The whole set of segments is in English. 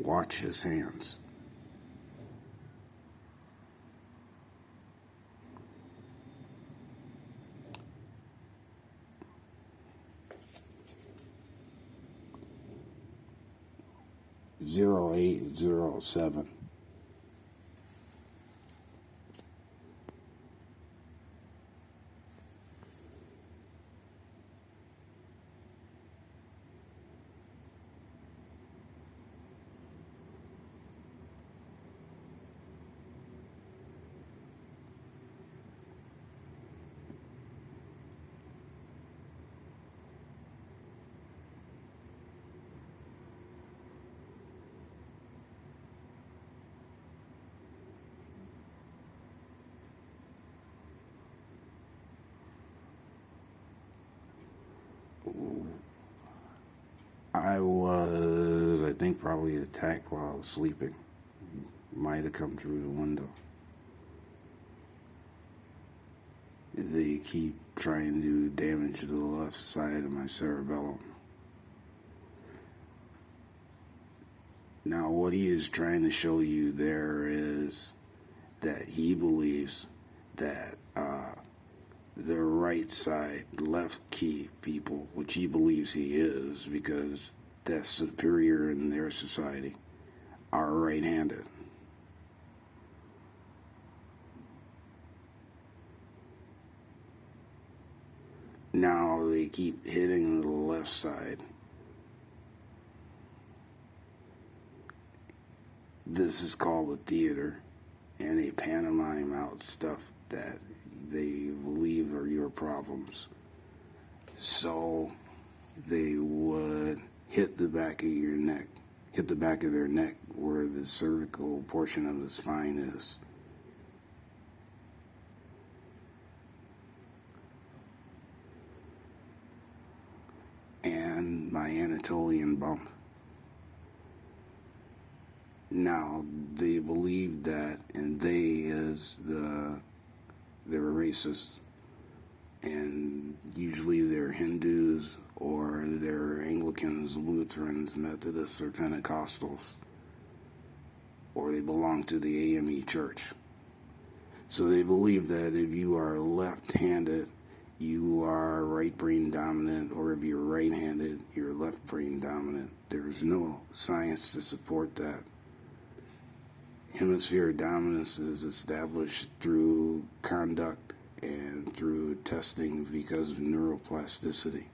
Watch his hands. (0807). I think, probably attacked while I was sleeping. Might have come through the window. They keep trying to do damage to the left side of my cerebellum. Now, what he is trying to show you there is that he believes that the right side, left key people, which he believes he is because that's superior in their society, are right-handed. Now they keep hitting the left side. This is called a theater, and they pantomime out stuff that they believe are your problems. So they would hit the back of your neck, hit the back of their neck where the cervical portion of the spine is. And my Anatolian bump. Now, they believe that, and they're racist, and usually they're Hindus, or they're Anglicans, Lutherans, Methodists, or Pentecostals, or they belong to the AME church. So they believe that if you are left-handed, you are right brain dominant, or if you're right-handed, you're left brain dominant. There's no science to support that. Hemisphere dominance is established through conduct and through testing because of neuroplasticity.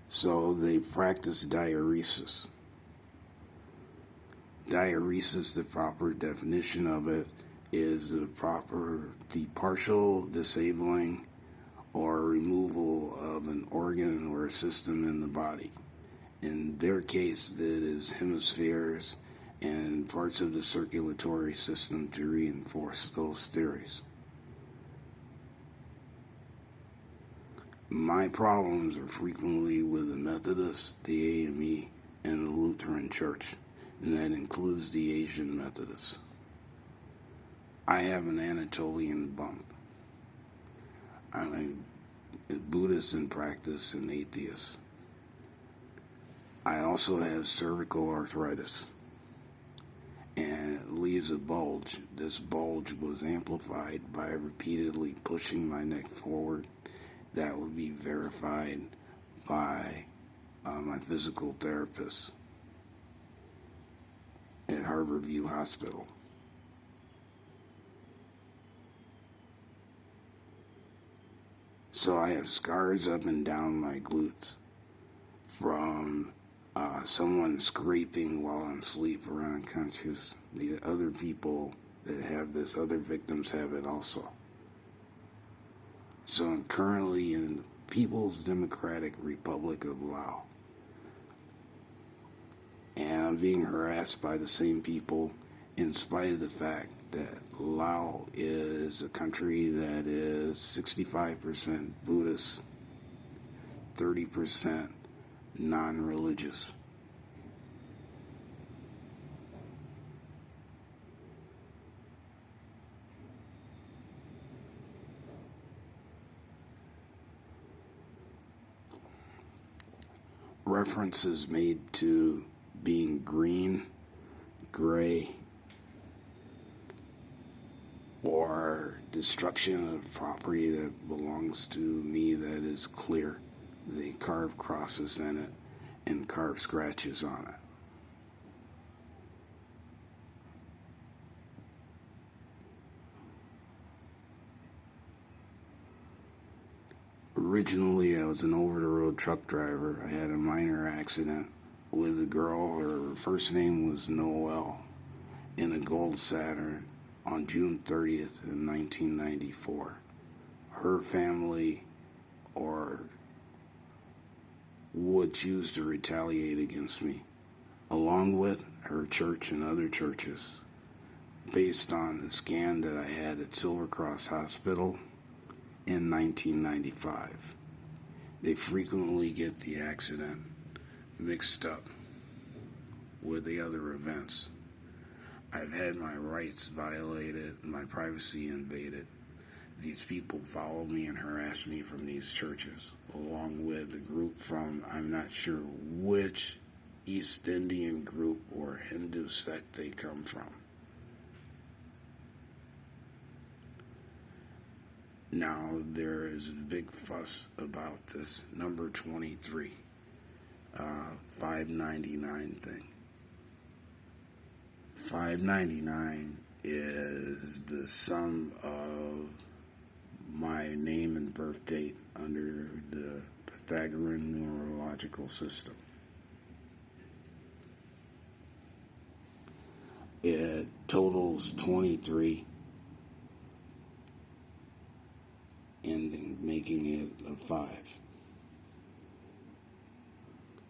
So they practice diuresis. Diuresis, the proper definition of it, is the partial disabling or removal of an organ or a system in the body. In their case, that is hemispheres and parts of the circulatory system to reinforce those theories. My problems are frequently with the Methodists, the AME, and the Lutheran Church, and that includes the Asian Methodists. I have an Anatolian bump. I'm a Buddhist in practice and atheist. I also have cervical arthritis, and it leaves a bulge. This bulge was amplified by repeatedly pushing my neck forward. That would be verified by my physical therapist at Harborview Hospital. So I have scars up and down my glutes from someone scraping while I'm asleep or unconscious. The other people that have this, other victims have it also. So I'm currently in the People's Democratic Republic of Laos. And I'm being harassed by the same people in spite of the fact that Laos is a country that is 65% Buddhist, 30% non-religious. references made to being green, gray, or destruction of property that belongs to me that is clear. They carve crosses in it and carve scratches on it. Originally, I was an over-the-road truck driver. I had a minor accident with a girl. Her first name was Noelle in a gold Saturn on June 30th in 1994. Her family would choose to retaliate against me, along with her church and other churches, based on the scan that I had at Silver Cross Hospital in 1995. They frequently get the accident mixed up with the other events. I've had my rights violated, my privacy invaded. These people follow me and harass me from these churches, along with a group from, I'm not sure which East Indian group or Hindu sect they come from. Now, there is a big fuss about this number 23, 599 thing. 599 is the sum of my name and birth date under the Pythagorean numerological system. It totals 23, ending, making it a 5.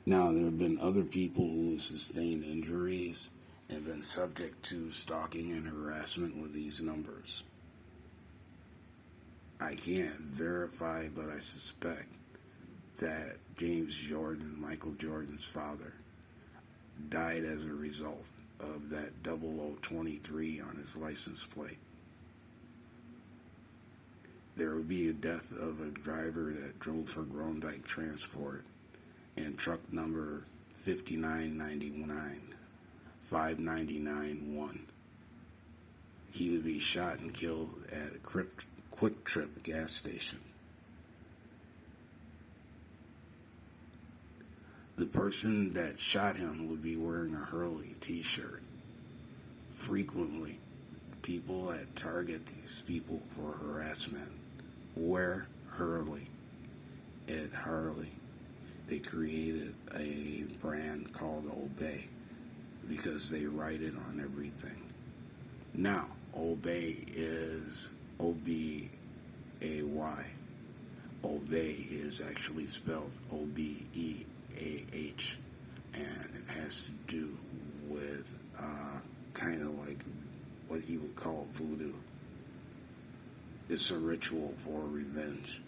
Now, there have been other people who have sustained injuries and been subject to stalking and harassment with these numbers. I can't verify, but I suspect that James Jordan, Michael Jordan's father, died as a result of that 0023 on his license plate. There would be a death of a driver that drove for Grondike Transport and truck number 5999, 599-1. He would be shot and killed at a Quick Trip gas station. The person that shot him would be wearing a Hurley t-shirt. Frequently, people that target these people for harassment wear Hurley. At Harley, they created a brand called Obey because they write it on everything. Now, Obey is O-B-A-Y. Obey is actually spelled O-B-E-A-H, and it has to do with kind of like what he would call voodoo. It's a ritual for revenge.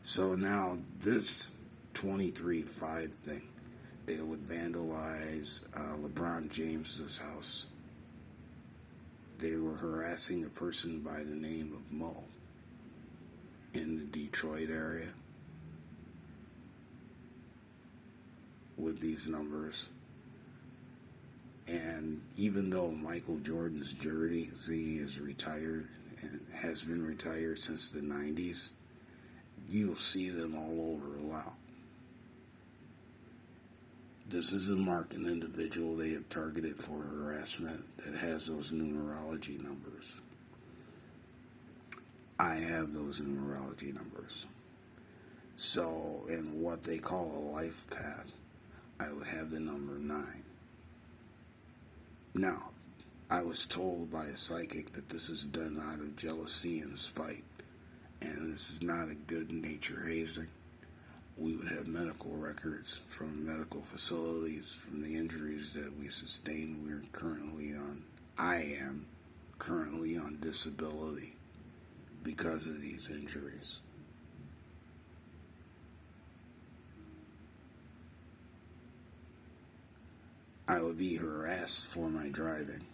So now this 23-5 thing, they would vandalize LeBron James's house. They were harassing a person by the name of Mo in the Detroit area with these numbers. And even though Michael Jordan's jersey is retired and has been retired since the 90s, you'll see them all over a lot. This is a mark, an individual they have targeted for harassment that has those numerology numbers. I have those numerology numbers. So, in what they call a life path, I would have the number 9. Now, I was told by a psychic that this is done out of jealousy and spite, and this is not a good nature hazing. We would have medical records from medical facilities from the injuries that we sustained. I am currently on disability because of these injuries. I would be harassed for my driving.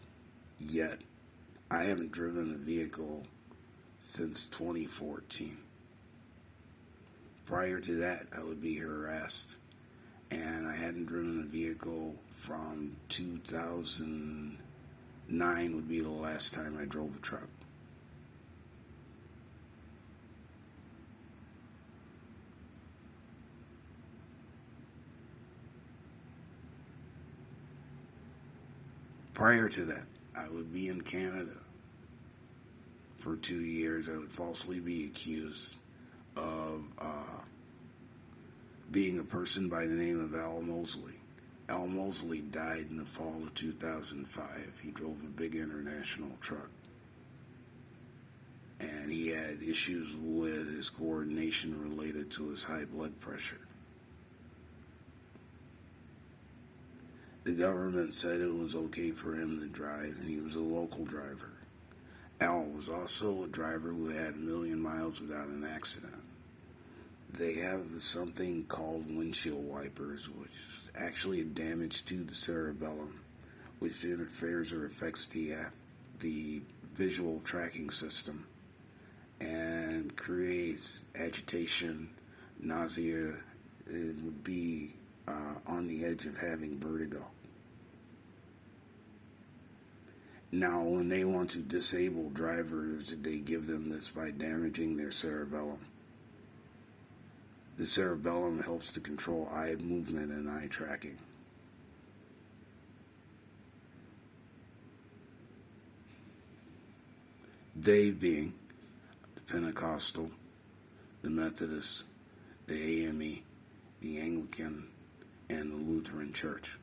Yet, I haven't driven a vehicle since 2014. Prior to that, I would be harassed, and I hadn't driven a vehicle from 2009 would be the last time I drove a truck. Prior to that, I would be in Canada for 2 years. I would falsely be accused of being a person by the name of Al Mosley. Al Mosley died in the fall of 2005. He drove a big international truck. And he had issues with his coordination related to his high blood pressure. The government said it was okay for him to drive, and he was a local driver. Al was also a driver who had 1 million miles without an accident. They have something called windshield wipers, which is actually a damage to the cerebellum, which interferes or affects the visual tracking system and creates agitation, nausea. It would be on the edge of having vertigo. Now, when they want to disable drivers, they give them this by damaging their cerebellum. The cerebellum helps to control eye movement and eye tracking. They being the Pentecostal, the Methodist, the AME, the Anglican, and the Lutheran Church.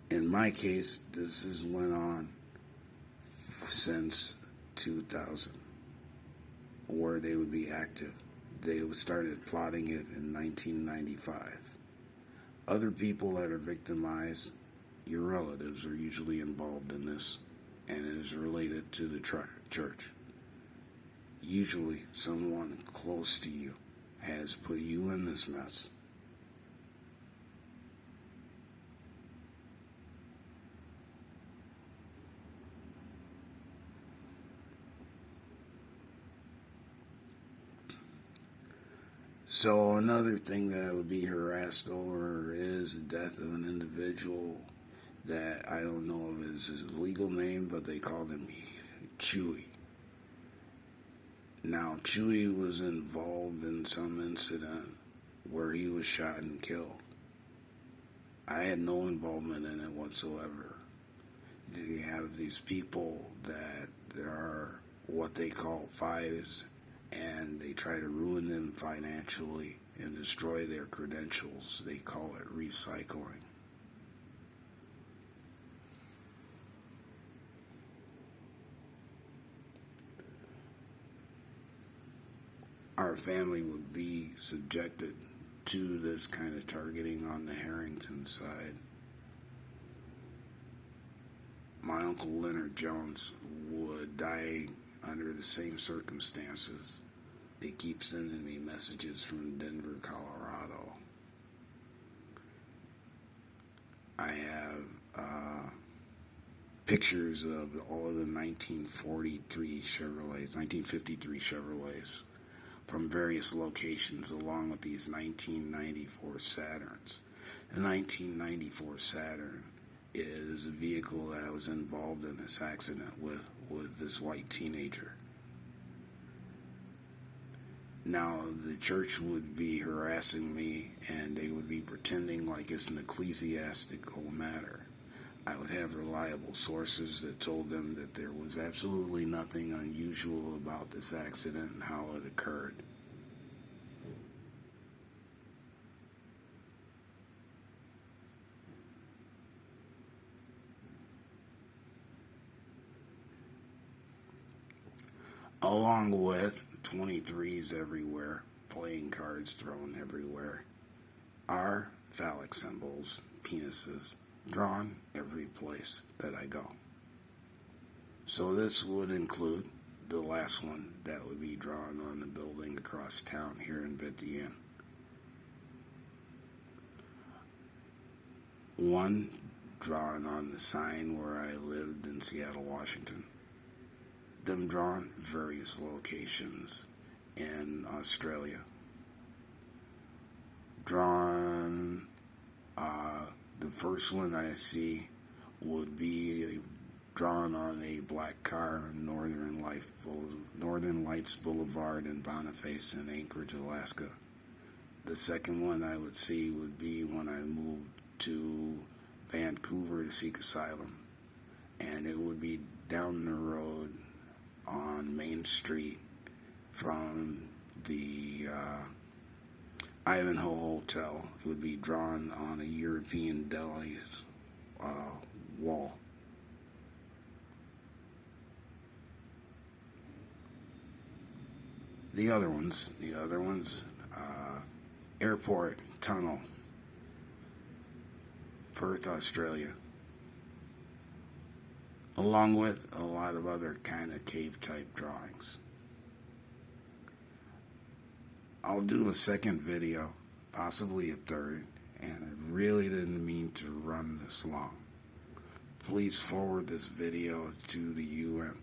In my case, this has went on since 2000, where they would be active. They started plotting it in 1995. Other people that are victimized, your relatives are usually involved in this, and it is related to the church. Usually, someone close to you has put you in this mess. So another thing that I would be harassed over is the death of an individual that I don't know of his legal name, but they called him Chewy. Now, Chewy was involved in some incident where he was shot and killed. I had no involvement in it whatsoever. You have these people that there are what they call fives, and they try to ruin them financially and destroy their credentials. They call it recycling. Our family would be subjected to this kind of targeting on the Harrington side. My uncle Leonard Jones would die under the same circumstances. They keep sending me messages from Denver, Colorado. I have pictures of all of the 1953 Chevrolets from various locations, along with these 1994 Saturns. The 1994 Saturn is a vehicle that I was involved in this accident with this white teenager. Now, the church would be harassing me, and they would be pretending like it's an ecclesiastical matter. I would have reliable sources that told them that there was absolutely nothing unusual about this accident and how it occurred. Along with 23s everywhere, playing cards thrown everywhere. Our phallic symbols, penises, drawn every place that I go. So this would include the last one that would be drawn on the building across town here in Vientiane. One drawn on the sign where I lived in Seattle, Washington. Them drawn various locations in Australia. Drawn, the first one I see would be drawn on a black car in Northern Lights Boulevard in Boniface in Anchorage, Alaska. The second one I would see would be when I moved to Vancouver to seek asylum, and it would be down the road on Main Street from the Ivanhoe Hotel. It would be drawn on a European deli's wall. The other ones, airport, tunnel, Perth, Australia, along with a lot of other kind of cave type drawings. I'll do a second video, possibly a third, and I really didn't mean to run this long. Please forward this video to the UN.